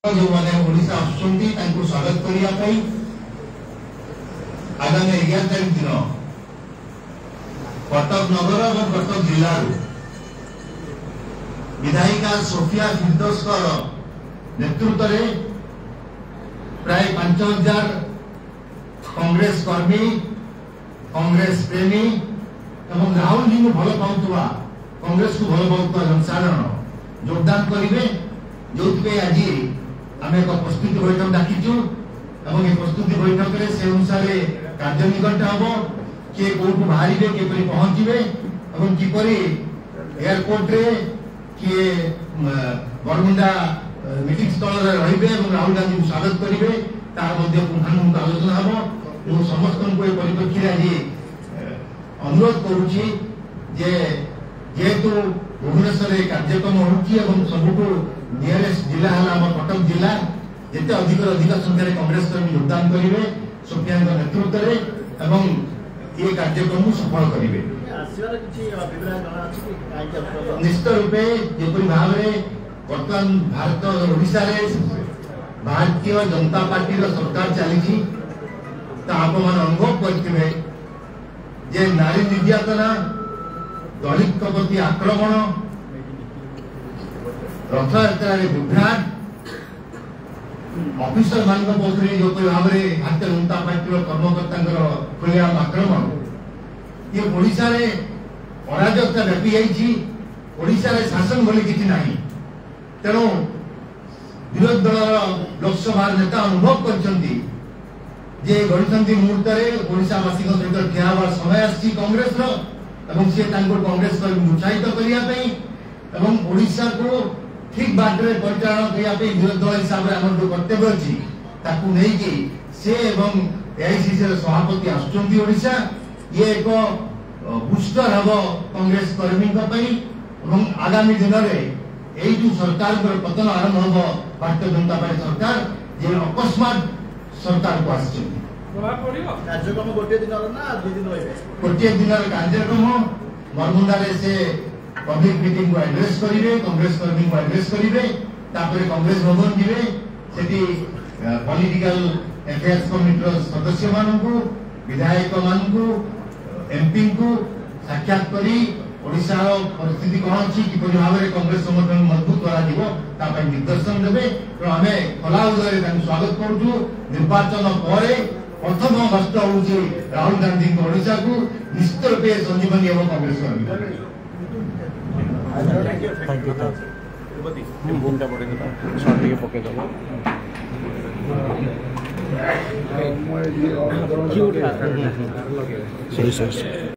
जो मैंने ओडिशा आसुंती तांको स्वागत करिया पई आगामी 11 तारीख दिन कटक नगर और कटक जिला विधायिका सोफिया फिरदौस नेतृत्व में प्राय 5000 कांग्रेस कर्मी कांग्रेस प्रेमी एवं राहुल जी को भल पाउथुवा कांग्रेस को भल पाउथुवा जनसाधारण योगदान करिवे जो आज आम एक प्रस्तुति बैठक डाकिचु प्रस्तुति बैठक में से अनुसार कार्य निकट हम किए कौटू बाहर किपरि पहुंचे और किपरि एयरपोर्ट रे किए बरमुंडा मीटिंग स्थल रे राहुल गांधी को स्वागत करेंगे तार पुंखानुपुंख आलोचना हम समस्त परिप्रेक्षी आज अनुरोध करुच्ची जेहेतु भुवनेश्वर कार्यक्रम होती सबुठ नियरेस्ट जिला है कटक जिला जिते अधिक संख्यार कांग्रेस कर्मी योगदान करेंगे सोफिया नेतृत्व में ये कार्यक्रम सफल करेंगे निश्चित रूपे जपरी भाव में बर्तमान भारत ओडिशा भारतीय जनता पार्टी सरकार चली आप अनुभव करेंगे जे नारी निर्यातना दलित प्रति आक्रमण रथ यात्रा विभ्राट ऑफिसर मान पक्षरे जो भाव में भारतीय जनता पार्टी कर्मकर्ता खुलेआम आक्रमण ये ओडिशा रे अराजकता व्यापी जाइए ओडिशा रे शासन बोली किसी ना तेणु विरोधी दल लोकसभा नेता अनुभव करछंती जे गणतंत्र मुहूर्त में ओडिशावासी सहित ठिया हबार समय आसी कांग्रेस कांग्रेस को उत्साहित करने ओडिशा को ठीक बाट में परिचालन करने विरोधी दल हिसाब से आम जो कर्तव्य अच्छी से एआईसीसी सभापति आसुचा ये एक बूस्टर हम कांग्रेस कर्मी आगामी दिन में यही जो सरकार पतन आरंभ हम भारतीय जनता पार्टी सरकार जे अकस्मात सरकार को आस कार्यक्रम गोटे दिन कार्यक्रम बरमुंडा से पब्लिक मीटिंग को एड्रेस करेंगे कांग्रेस कर्मी को एड्रेस करेंगे कांग्रेस भवन जीवे सेठी पॉलिटिकल अफेयर्स कमिटी सदस्य मानू विधायक मानू एमपी को साक्षात करी ओडिशा परिस्थिति कौन अच्छी किपरि भाव में कांग्रेस संगठन मजबूत कर निर्देशन देवे तो आम खोला उदय स्वागत करुचु निर्वाचन पर प्रथम गस्त हूँ राहुल गांधी ओडिशा को निश्चित रूपे संजीवनी एवं कांग्रेस थैंक यू